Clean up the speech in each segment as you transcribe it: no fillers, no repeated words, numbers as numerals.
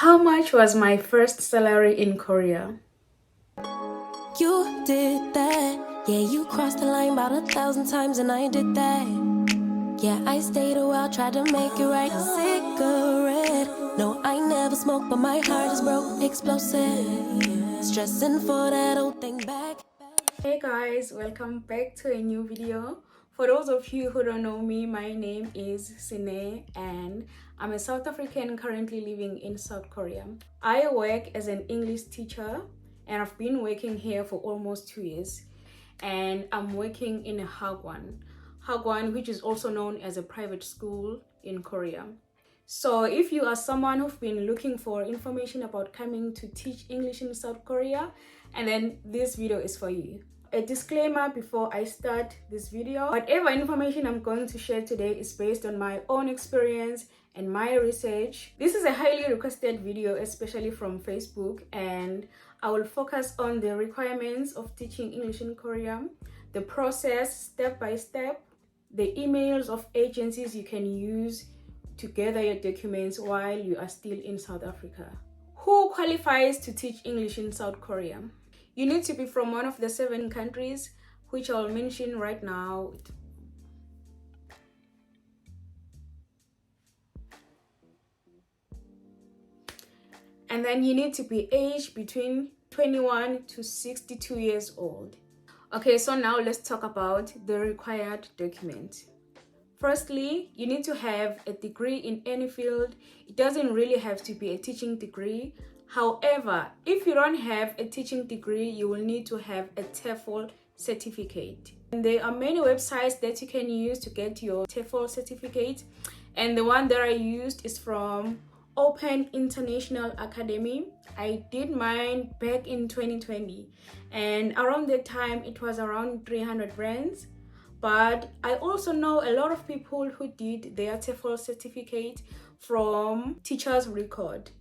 How much was my first salary in Korea? You did that. Yeah, you crossed the line about 1,000 times and I did that. Yeah, I stayed a while, tried to make it right. Cigarette. No, I never smoked, but my heart is broke. Explosive. Stressing for that old thing back. Hey guys, welcome back to a new video. For those of you who don't know me, my name is Sine and I'm a South African currently living in South Korea. I work as an English teacher and I've been working here for almost 2 years, and I'm working in a HAGWON, which is also known as a private school in Korea. So if you are someone who've been looking for information about coming to teach English in South Korea, and then this video is for you. A disclaimer before I start this video: whatever information I'm going to share today is based on my own experience and my research. This is a highly requested video, especially from Facebook, and I will focus on the requirements of teaching English in Korea, the process step by step, the emails of agencies you can use to gather your documents while you are still in South Africa. Who qualifies to teach English in South Korea? You need to be from one of the 7 countries, which I'll mention right now. And then you need to be aged between 21 to 62 years old. Okay, so now let's talk about the required document. Firstly, you need to have a degree in any field. It doesn't really have to be a teaching degree. However, if you don't have a teaching degree, you will need to have a TEFL certificate. And there are many websites that you can use to get your TEFL certificate. And the one that I used is from Open International Academy. I did mine back in 2020. And around that time, it was around 300 rands. But I also know a lot of people who did their TEFL certificate from Teacher's Record.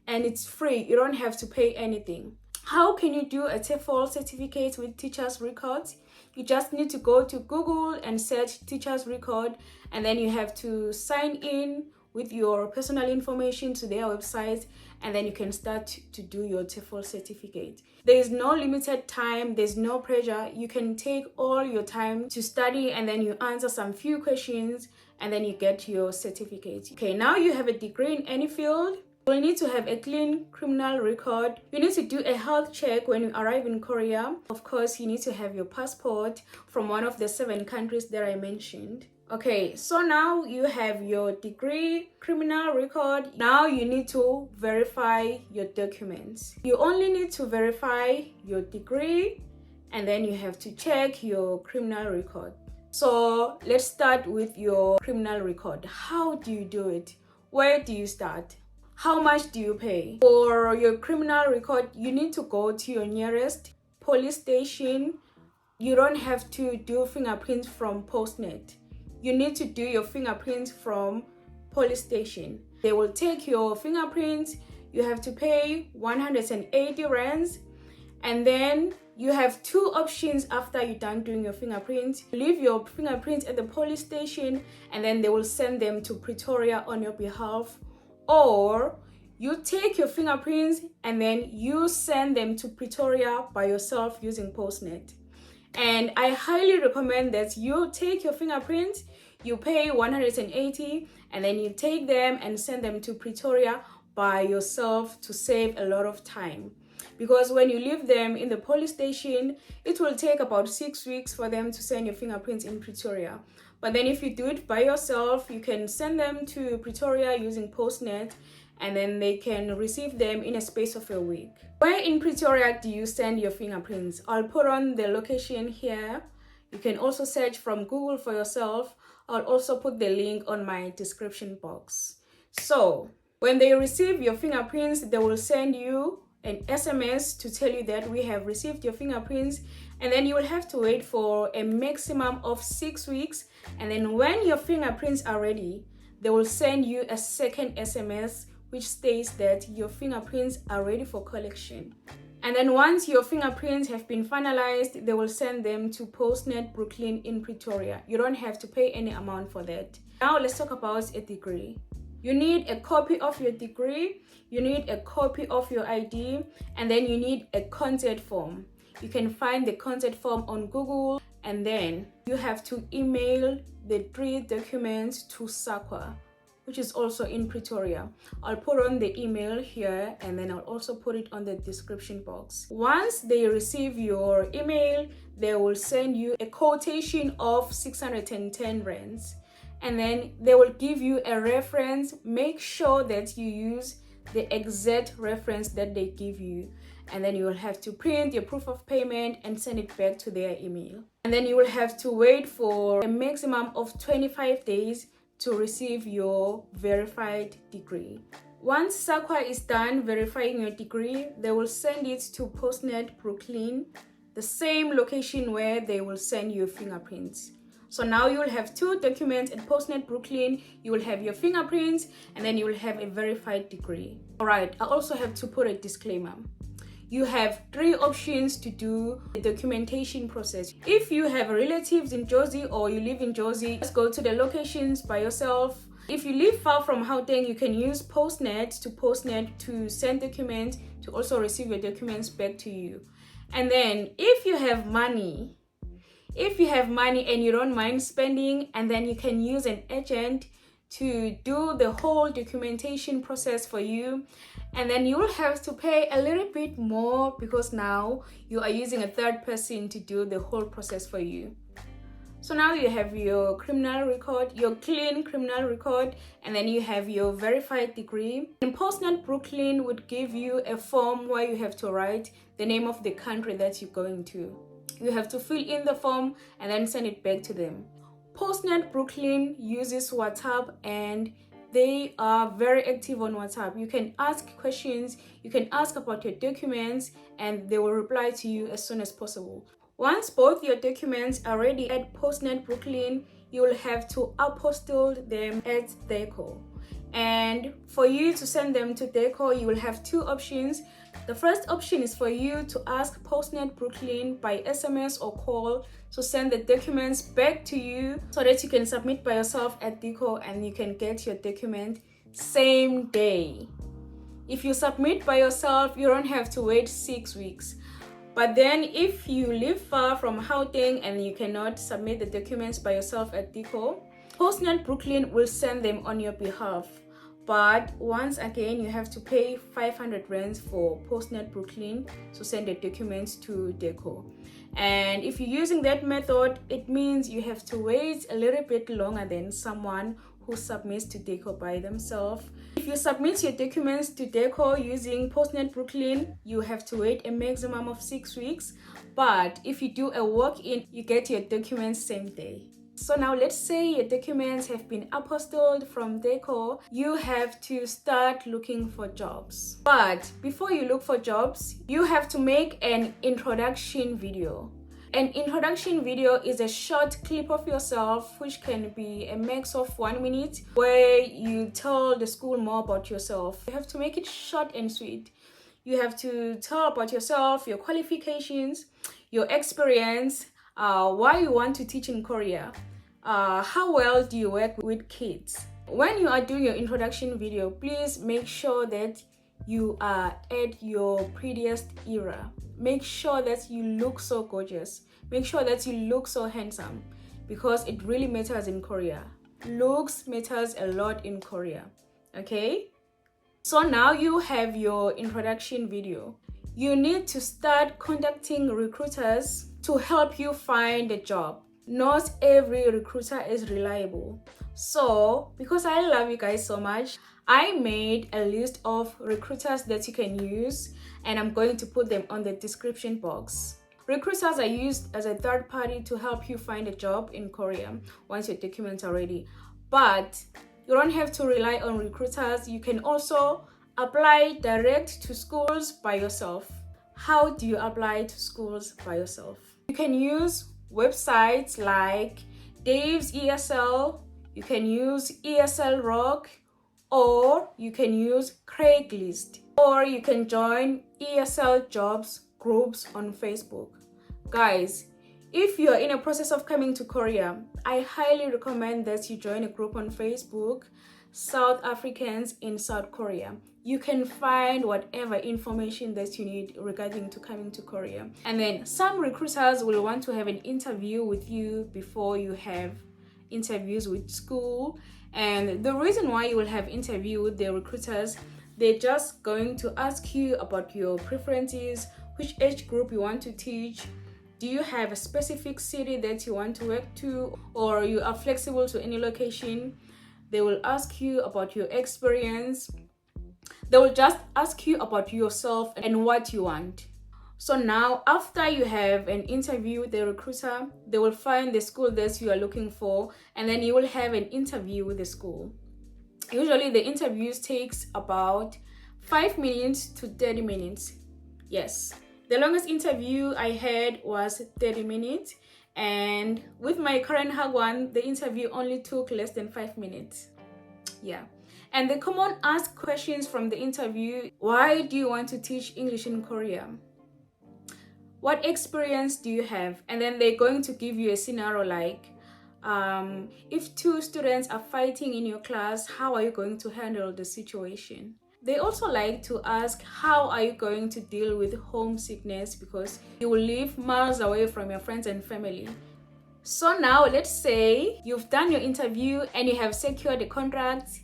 And it's free, you don't have to pay anything. How can you do a TEFL certificate with Teacher's Records? You just need to go to Google and search Teacher's Record, and then you have to sign in with your personal information to their website, and then you can start to do your TEFL certificate. There is no limited time, there's no pressure. You can take all your time to study, and then you answer some few questions, and then you get your certificate. Okay, now you have a degree in any field. You will need to have a clean criminal record. You need to do a health check when you arrive in Korea. Of course, you need to have your passport from one of the 7 countries that I mentioned. Okay, so now you have your degree, criminal record. Now you need to verify your documents. You only need to verify your degree, and then you have to check your criminal record. So let's start with your criminal record. How do you do it? Where do you start? How much do you pay? For your criminal record, you need to go to your nearest police station. You don't have to do fingerprints from Postnet. You need to do your fingerprints from police station. They will take your fingerprints. You have to pay 180 rands. And then you have 2 options after you're done doing your fingerprints. Leave your fingerprints at the police station, and then they will send them to Pretoria on your behalf. Or you take your fingerprints and then you send them to Pretoria by yourself using Postnet. And I highly recommend that you take your fingerprints, you pay 180, and then you take them and send them to Pretoria by yourself to save a lot of time. Because when you leave them in the police station, it will take about 6 weeks for them to send your fingerprints in Pretoria. But then if you do it by yourself, you can send them to Pretoria using Postnet, and then they can receive them in a space of a week. Where in Pretoria do you send your fingerprints? I'll put on the location here. You can also search from Google for yourself. I'll also put the link on my description box. So when they receive your fingerprints, they will send you an SMS to tell you that we have received your fingerprints, and then you will have to wait for a maximum of 6 weeks. And then when your fingerprints are ready, they will send you a second SMS which states that your fingerprints are ready for collection. And then once your fingerprints have been finalized, they will send them to Postnet Brooklyn in Pretoria. You don't have to pay any amount for that. Now let's talk about a degree. You need a copy of your degree, you need a copy of your ID, and then you need a consent form. You can find the consent form on Google, and then you have to email the 3 documents to SAQA, which is also in Pretoria. I'll put on the email here, and then I'll also put it on the description box. Once they receive your email, they will send you a quotation of 610 rands, and then they will give you a reference. Make sure that you use the exact reference that they give you, and then you will have to print your proof of payment and send it back to their email. And then you will have to wait for a maximum of 25 days to receive your verified degree. Once SAQA is done verifying your degree, they will send it to Postnet Brooklyn, the same location where they will send your fingerprints. So now you will have 2 documents at Postnet Brooklyn. You will have your fingerprints, and then you will have a verified degree. All right, I also have to put a disclaimer. You have 3 options to do the documentation process. If you have relatives in Jersey or you live in Jersey, just go to the locations by yourself. If you live far from Gauteng, you can use Postnet to send documents, to also receive your documents back to you. And then if you have money and you don't mind spending, and then you can use an agent to do the whole documentation process for you. And then you will have to pay a little bit more because now you are using a third person to do the whole process for you. So now you have your criminal record, your clean criminal record, and then you have your verified degree. And Postnet Brooklyn would give you a form where you have to write the name of the country that you're going to. You have to fill in the form and then send it back to them. Postnet Brooklyn uses WhatsApp, and they are very active on WhatsApp. You can ask questions, you can ask about your documents, and they will reply to you as soon as possible. Once both your documents are ready at Postnet Brooklyn, you will have to apostille them at DECO. And for you to send them to DECO, you will have 2 options. The first option is for you to ask Postnet Brooklyn by SMS or call to send the documents back to you so that you can submit by yourself at DECO and you can get your document same day. If you submit by yourself, you don't have to wait 6 weeks. But then if you live far from Gauteng and you cannot submit the documents by yourself at DECO, Postnet Brooklyn will send them on your behalf. But once again, you have to pay 500 rands for Postnet Brooklyn to send the documents to DECO. And if you're using that method, it means you have to wait a little bit longer than someone who submits to DECO by themselves. If you submit your documents to DECO using Postnet Brooklyn, you have to wait a maximum of 6 weeks. But if you do a walk-in, you get your documents same day. So now let's say your documents have been apostilled from DECO, you have to start looking for jobs. But before you look for jobs, you have to make an introduction video. An introduction video is a short clip of yourself, which can be a max of 1 minute, where you tell the school more about yourself. You have to make it short and sweet. You have to tell about yourself, your qualifications, your experience, why you want to teach in Korea, how well do you work with kids. When you are doing your introduction video, please make sure that you are at your prettiest era. Make sure that you look so gorgeous. Make sure that you look so handsome, because it really matters in Korea. Looks matters a lot in Korea. Okay? So now you have your introduction video. You need to start contacting recruiters to help you find a job. Not every recruiter is reliable. So, because I love you guys so much, I made a list of recruiters that you can use, and I'm going to put them on the description box. Recruiters are used as a third party to help you find a job in Korea once your documents are ready. But you don't have to rely on recruiters. You can also apply direct to schools by yourself. How do you apply to schools by yourself? You can use websites like Dave's ESL, you can use ESL Rock, or you can use Craigslist, or you can join ESL jobs groups on Facebook. Guys, if you are in a process of coming to Korea, I highly recommend that you join a group on Facebook. South Africans in South Korea. You can find whatever information that you need regarding to coming to Korea. And then some recruiters will want to have an interview with you before you have interviews with school. And the reason why you will have interview with the recruiters, they're just going to ask you about your preferences, which age group you want to teach. Do you have a specific city that you want to work to, or you are flexible to any location? They will ask you about your experience. They will just ask you about yourself and what you want. So now, after you have an interview with the recruiter, they will find the school that you are looking for, and then you will have an interview with the school. Usually the interviews takes about 5 minutes to 30 minutes. Yes, the longest interview I had was 30 minutes, and with my current HAGWON, the interview only took less than 5 minutes. Yeah. And the common asked questions from the interview: why do you want to teach English in Korea? What experience do you have? And then they're going to give you a scenario like, if 2 students are fighting in your class, how are you going to handle the situation? They also like to ask, how are you going to deal with homesickness, because you will live miles away from your friends and family. So now let's say you've done your interview and you have secured a contract.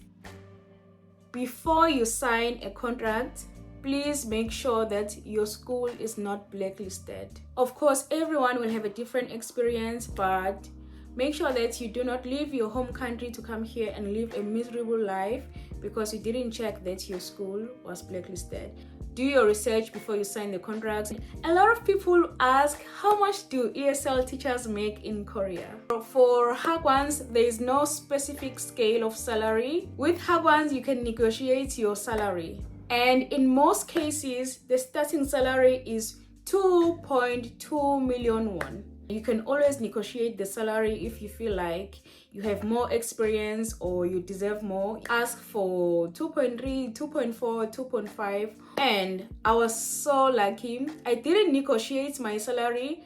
Before you sign a contract, please make sure that your school is not blacklisted. Of course, everyone will have a different experience, but make sure that you do not leave your home country to come here and live a miserable life because you didn't check that your school was blacklisted. Do your research before you sign the contract. A lot of people ask, how much do ESL teachers make in Korea? For HAGWONs, there is no specific scale of salary. With HAGWONs, you can negotiate your salary. And in most cases, the starting salary is 2.2 million won. You can always negotiate the salary if you feel like you have more experience or you deserve more. Ask for 2.3, 2.4, 2.5. And I was so lucky. I didn't negotiate my salary,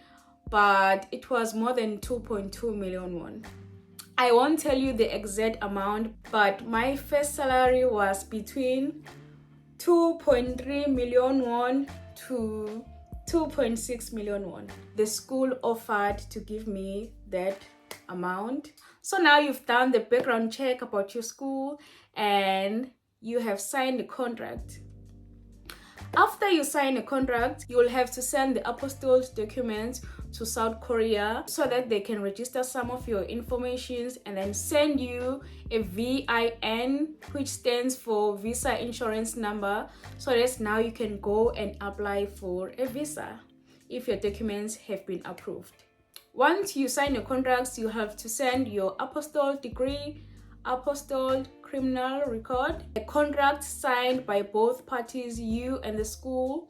but it was more than 2.2 million won. I won't tell you the exact amount, but my first salary was between 2.3 million won to 2.6 million won. The school offered to give me that amount. So now you've done the background check about your school and you have signed the contract. After you sign a contract, you will have to send the apostilled documents to South Korea so that they can register some of your informations and then send you a VIN, which stands for visa insurance number, so that now you can go and apply for a visa if your documents have been approved. Once you sign your contracts, you have to send your apostilled degree, apostilled criminal record, a contract signed by both parties, you and the school,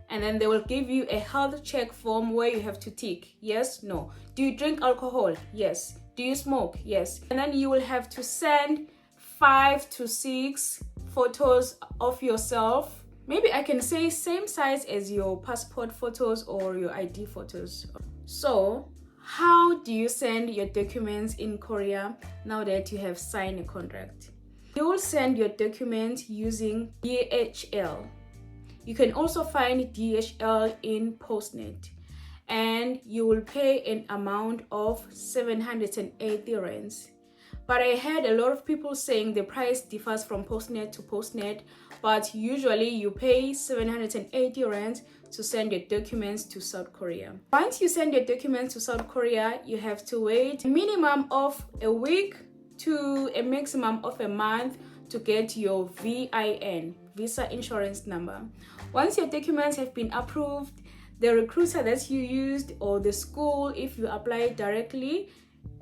and then they will give you a health check form where you have to tick yes, no. Do you drink alcohol? Yes. Do you smoke? Yes. And then you will have to send 5 to 6 photos of yourself. Maybe I can say same size as your passport photos or your ID photos. So how do you send your documents in Korea now that you have signed a contract? You will send your documents using DHL. You can also find DHL in Postnet, and you will pay an amount of 780 rands. But I heard a lot of people saying the price differs from Postnet to Postnet, but usually you pay 780 rands to send your documents to South Korea. Once you send your documents to South Korea, you have to wait a minimum of a week to a maximum of a month to get your VIN, visa insurance number. Once your documents have been approved, the recruiter that you used or the school, if you apply directly,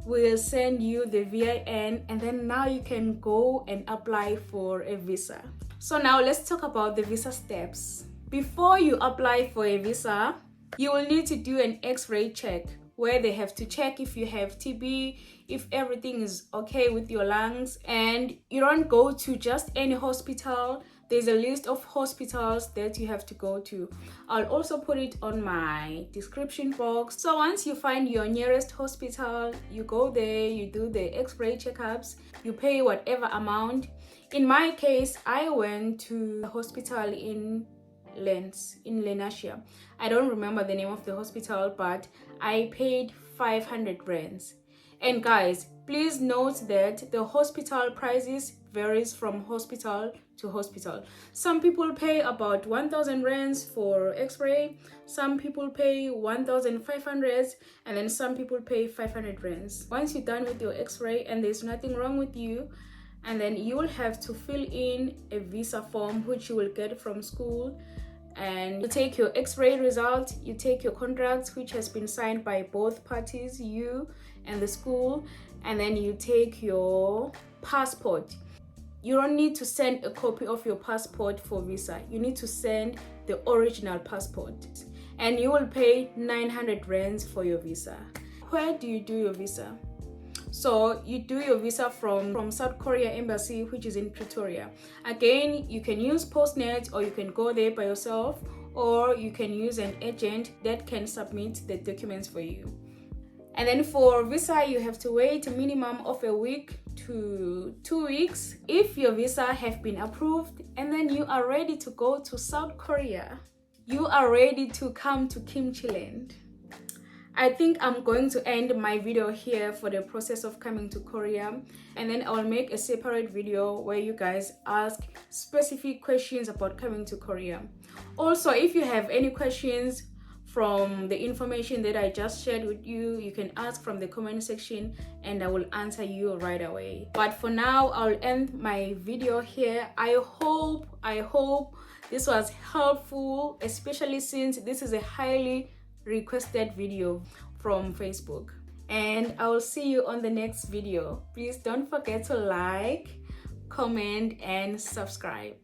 will send you the VIN, and then now you can go and apply for a visa. So now let's talk about the visa steps. Before you apply for a visa, you will need to do an X-ray check where they have to check if you have TB, if everything is okay with your lungs, and you don't go to just any hospital. There's a list of hospitals that you have to go to. I'll also put it on my description box. So once you find your nearest hospital, you go there, you do the X-ray checkups, you pay whatever amount, In my case, I went to the hospital in Lens, in Lenasia. I don't remember the name of the hospital, but I paid 500 rands. And guys, please note that the hospital prices varies from hospital to hospital. Some people pay about 1,000 rands for x-ray, some people pay 1,500, and then some people pay 500 rands. Once you're done with your x-ray and there's nothing wrong with you, and then you will have to fill in a visa form which you will get from school, and you take your x-ray result, you take your contract which has been signed by both parties, you and the school, and then you take your passport. You don't need to send a copy of your passport for visa. You need to send the original passport, and you will pay 900 rands for your visa. Where do you do your visa? So you do your visa from South Korea embassy, which is in Pretoria. Again, you can use Postnet, or you can go there by yourself, or you can use an agent that can submit the documents for you. And then for visa, you have to wait a minimum of a week to 2 weeks if your visa have been approved, and then you are ready to go to South Korea. You are ready to come to Kimchi Land. I think I'm going to end my video here for the process of coming to Korea, and then I'll make a separate video where you guys ask specific questions about coming to Korea. Also, if you have any questions from the information that I just shared with you, you can ask from the comment section and I will answer you right away. But for now, I'll end my video here. I hope this was helpful, especially since this is a highly requested video from Facebook. And I will see you on the next video. Please don't forget to like, comment, and subscribe.